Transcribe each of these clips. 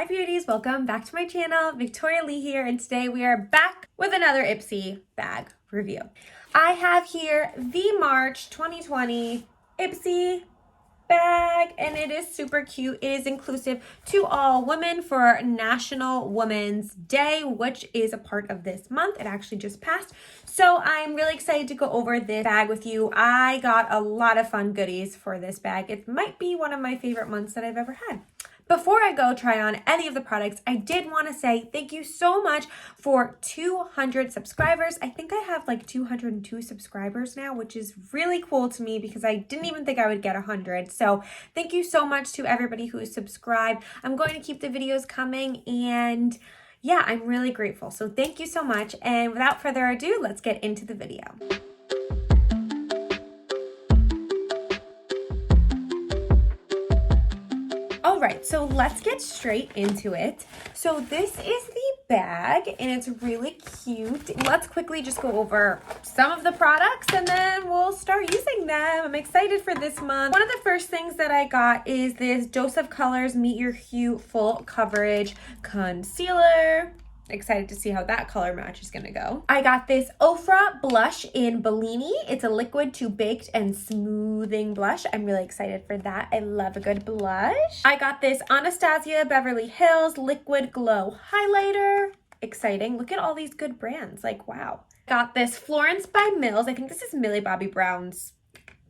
Hi beauties, welcome back to my channel. Victoria Lee here, and today we are back with another IPSY bag review. I have here the March 2020 IPSY bag, and it is super cute. It is inclusive to all women for National Women's Day, which is a part of this month. It actually just passed, so I'm really excited to go over this bag with you. I got a lot of fun goodies for this bag. It might be one of my favorite months that I've ever had. Before I go try on any of the products, I did want to say thank you so much for 200 subscribers. I think I have like 202 subscribers now, which is really cool to me because I didn't even think I would get 100. So thank you so much to everybody who is subscribed. I'm going to keep the videos coming, and yeah, I'm really grateful. So thank you so much. And without further ado, let's get into the video. All right, so let's get straight into it. So this is the bag, and it's really cute. Let's quickly just go over some of the products, and then we'll start using them. I'm excited for this month. One of the first things that I got is this Dose of Colors Meet Your Hue Full Coverage Concealer. Excited to see how that color match is gonna go. I got this Ofra blush in Bellini. It's a liquid to baked and smoothing blush. I'm really excited for that. I love a good blush. I got this Anastasia Beverly Hills Liquid Glow Highlighter. Exciting. Look at all these good brands. Like, wow. Got this Florence by Mills. I think this is Millie Bobby Brown's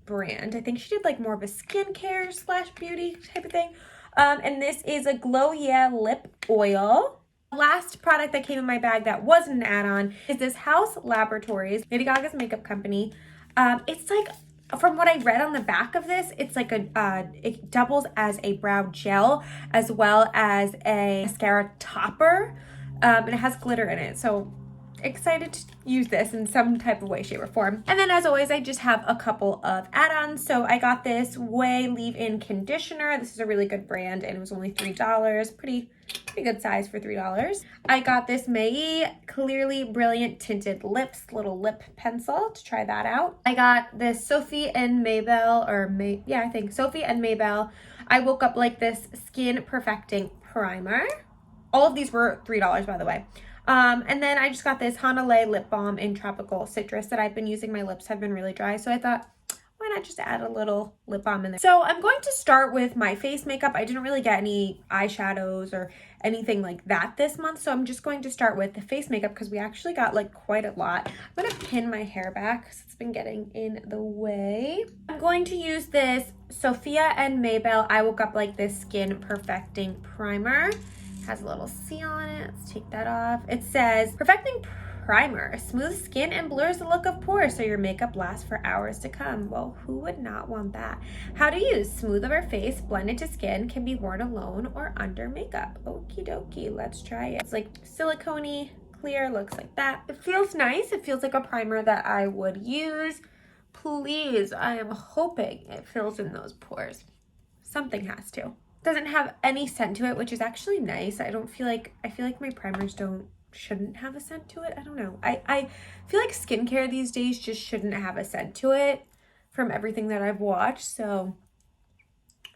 brand. I think she did like more of a skincare slash beauty type of thing. And this is a Glow Yeah Lip Oil. Last product that came in my bag that wasn't an add-on is this HAUS Laboratories, Lady Gaga's makeup company. It's like, from what I read on the back of this, it's like it doubles as a brow gel as well as a mascara topper, and it has glitter in it. So excited to use this in some type of way, shape, or form. And then as always, I just have a couple of add-ons. So I got this Way Leave-In Conditioner. This is a really good brand, and it was only $3. Pretty good size for $3. I got this MAELLE Clearly Brilliant Tinted Lips little lip pencil to try that out. I got this Sophie and MABELLE, I think Sophie and MABELLE I Woke Up Like This Skin Perfecting Primer. All of these were $3, by the way. And then I just got this Hanalei Lip Balm in Tropical Citrus that I've been using. My lips have been really dry, so I thought, why not just add a little lip balm in there? So I'm going to start with my face makeup. I didn't really get any eyeshadows or anything like that this month, so I'm just going to start with the face makeup because we actually got like quite a lot. I'm going to pin my hair back because it's been getting in the way. I'm going to use this Sophia and MABELLE I Woke Up Like This Skin Perfecting Primer. Has a little C on it. Let's take that off. It says, Perfecting Primer, smooth skin and blurs the look of pores so your makeup lasts for hours to come. Well, who would not want that? How to use: smooth over face, blend into skin, can be worn alone or under makeup. Okie dokie, let's try it. It's like silicone-y, clear, looks like that. It feels nice. It feels like a primer that I would use. Please, I am hoping it fills in those pores. Something has to. Doesn't have any scent to it, which is actually nice. I feel like my primers shouldn't have a scent to it. I don't know. I feel like skincare these days just shouldn't have a scent to it from everything that I've watched. So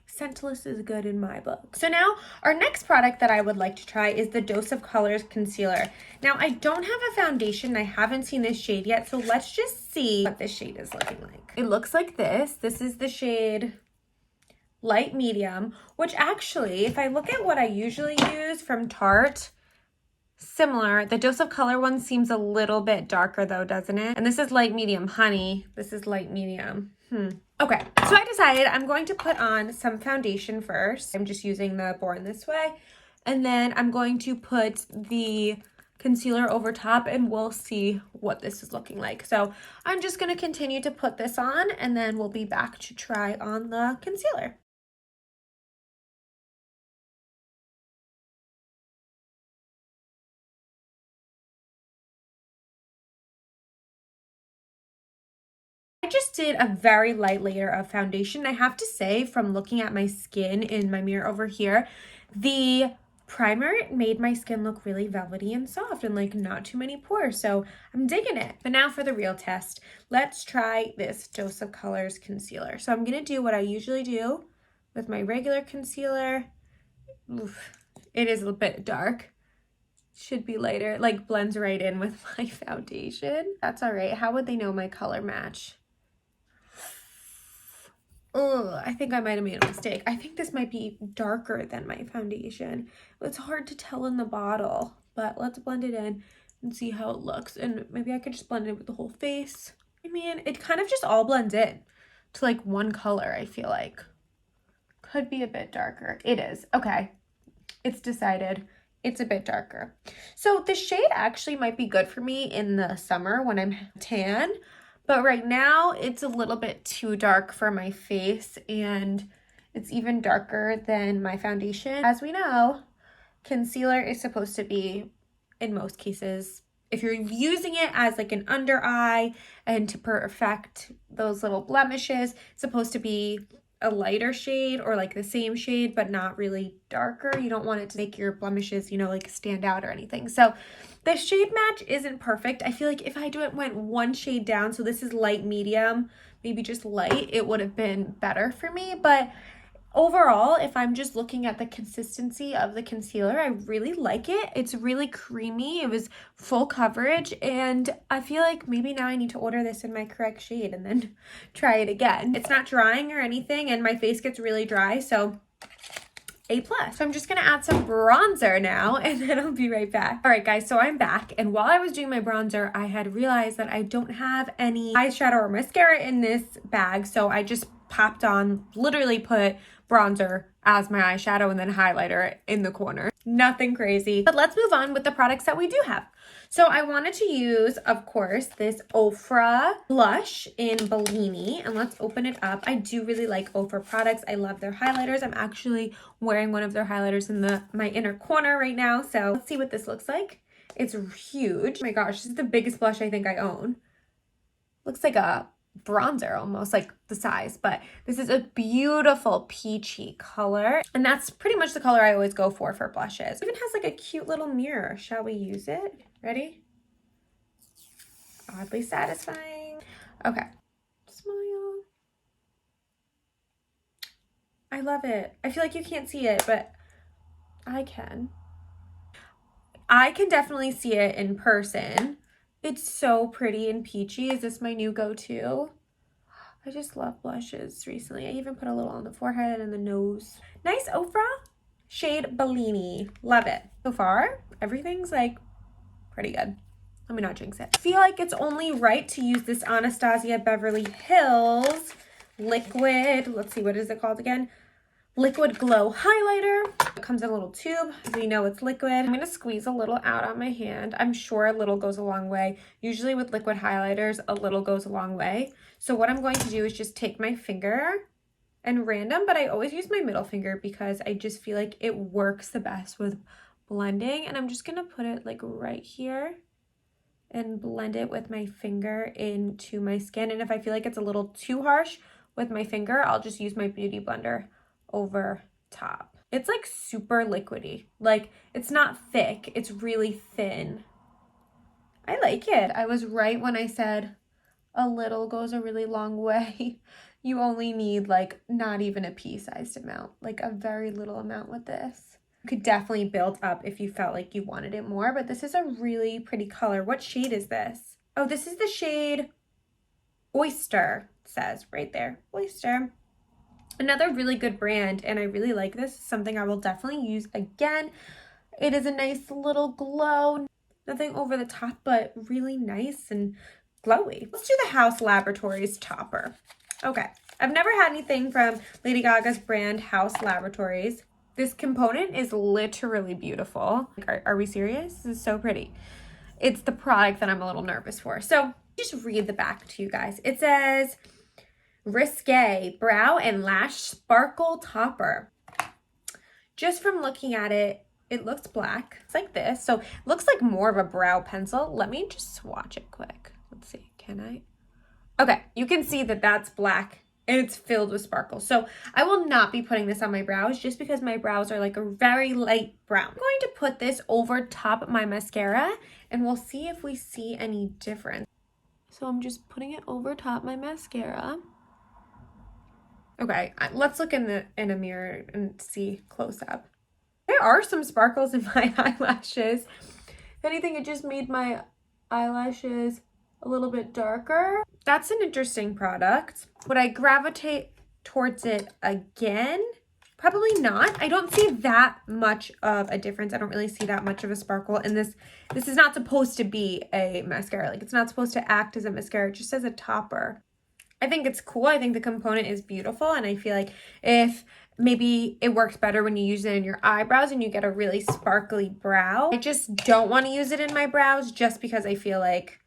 scentless is good in my book. So now our next product that I would like to try is the Dose of Colors Concealer. Now I don't have a foundation. I haven't seen this shade yet. So let's just see what this shade is looking like. It looks like this. This is the shade Light Medium, which actually, if I look at what I usually use from Tarte, similar. The Dose of Color one seems a little bit darker though, doesn't it? And this is Light Medium. Honey, this is Light Medium. Okay, so I decided I'm going to put on some foundation first. I'm just using the Born This Way. And then I'm going to put the concealer over top, and we'll see what this is looking like. So I'm just going to continue to put this on, and then we'll be back to try on the concealer. I just did a very light layer of foundation. I have to say, from looking at my skin in my mirror over here, the primer made my skin look really velvety and soft and like not too many pores. So I'm digging it. But now for the real test. Let's try this Dose of Colors concealer. So I'm going to do what I usually do with my regular concealer. Oof, It is a bit dark. Should be lighter, like blends right in with my foundation. That's all right. How would they know my color match? Oh, I think I might have made a mistake. I think this might be darker than my foundation. It's hard to tell in the bottle, but let's blend it in and see how it looks. And maybe I could just blend it with the whole face. I mean, it kind of just all blends in to like one color, I feel like. Could be a bit darker. It is. Okay. It's decided. It's a bit darker. So the shade actually might be good for me in the summer when I'm tan, but right now it's a little bit too dark for my face, and it's even darker than my foundation. As we know, concealer is supposed to be, in most cases, if you're using it as like an under eye and to perfect those little blemishes, it's supposed to be a lighter shade or like the same shade but not really darker. You don't want it to make your blemishes, you know, like stand out or anything. So the shade match isn't perfect. I feel like if I went one shade down, so this is light medium, maybe just light, it would have been better for me. But overall, if I'm just looking at the consistency of the concealer, I really like it. It's really creamy. It was full coverage, and I feel like maybe now I need to order this in my correct shade and then try it again. It's not drying or anything, and my face gets really dry, so A+. So I'm just gonna add some bronzer now, and then I'll be right back. All right, guys, so I'm back, and while I was doing my bronzer, I had realized that I don't have any eyeshadow or mascara in this bag, so I just popped on, literally put bronzer as my eyeshadow and then highlighter in the corner. Nothing crazy. But let's move on with the products that we do have. So I wanted to use, of course, this Ofra blush in Bellini, and let's open it up. I do really like Ofra products. I love their highlighters. I'm actually wearing one of their highlighters in my inner corner right now. So let's see what this looks like. It's huge. Oh my gosh, this is the biggest blush I think I own. Looks like a bronzer almost, like the size, but this is a beautiful peachy color, and that's pretty much the color I always go for blushes. It even has like a cute little mirror. Shall we use it? Ready? Oddly satisfying. Okay, smile. I love it. I feel like you can't see it, but I can. I can definitely see it in person. It's so pretty and peachy. Is this my new go-to? I just love blushes recently. I even put a little on the forehead and the nose. Nice Ofra shade Bellini. Love it. So far, everything's like pretty good. Let me not jinx it. I feel like it's only right to use this Anastasia Beverly Hills liquid. Let's see, what is it called again? Liquid Glow Highlighter. It comes in a little tube, so you know it's liquid. I'm going to squeeze a little out on my hand. I'm sure a little goes a long way. Usually with liquid highlighters, a little goes a long way. So what I'm going to do is just take my finger and random, but I always use my middle finger because I just feel like it works the best with blending. And I'm just going to put it like right here and blend it with my finger into my skin. And if I feel like it's a little too harsh with my finger, I'll just use my beauty blender over top. It's like super liquidy. Like, it's not thick, it's really thin. I like it. I was right when I said a little goes a really long way. You only need like not even a pea-sized amount, like a very little amount with this. You could definitely build up if you felt like you wanted it more, but this is a really pretty color. What shade is this? Oh, this is the shade Oyster, it says right there, Oyster. Another really good brand, and I really like this. Something I will definitely use again. It is a nice little glow. Nothing over the top, but really nice and glowy. Let's do the HAUS Laboratories topper. Okay, I've never had anything from Lady Gaga's brand HAUS Laboratories. This component is literally beautiful. Are we serious? This is so pretty. It's the product that I'm a little nervous for. So just read the back to you guys. It says Risqué Brow and Lash Sparkle Topper. Just from looking at it, it looks black. It's like this. So it looks like more of a brow pencil. Let me just swatch it quick. Let's see. Can I? Okay. You can see that that's black and it's filled with sparkles. So I will not be putting this on my brows just because my brows are like a very light brown. I'm going to put this over top of my mascara and we'll see if we see any difference. So I'm just putting it over top my mascara. Okay, let's look in a mirror and see close up. There are some sparkles in my eyelashes. If anything, it just made my eyelashes a little bit darker. That's an interesting product. Would I gravitate towards it again? Probably not. I don't see that much of a difference. I don't really see that much of a sparkle. And this is not supposed to be a mascara. Like, it's not supposed to act as a mascara, just as a topper. I think it's cool. I think the component is beautiful. And I feel like if maybe it works better when you use it in your eyebrows and you get a really sparkly brow. I just don't want to use it in my brows just because I feel like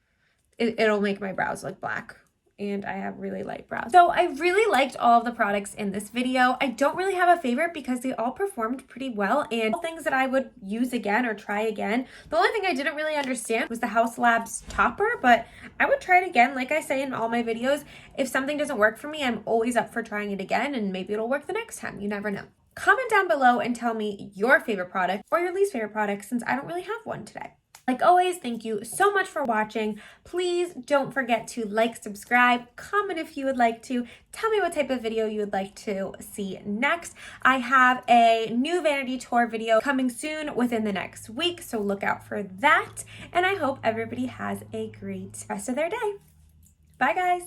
it'll make my brows look black. And I have really light brows. So I really liked all of the products in this video. I don't really have a favorite because they all performed pretty well and all things that I would use again or try again. The only thing I didn't really understand was the Haus Labs topper, but I would try it again. Like I say in all my videos, if something doesn't work for me, I'm always up for trying it again and maybe it'll work the next time. You never know. Comment down below and tell me your favorite product or your least favorite product since I don't really have one today. Like always, thank you so much for watching. Please don't forget to like, subscribe, comment if you would like to. Tell me what type of video you would like to see next. I have a new vanity tour video coming soon within the next week, so look out for that. And I hope everybody has a great rest of their day. Bye, guys.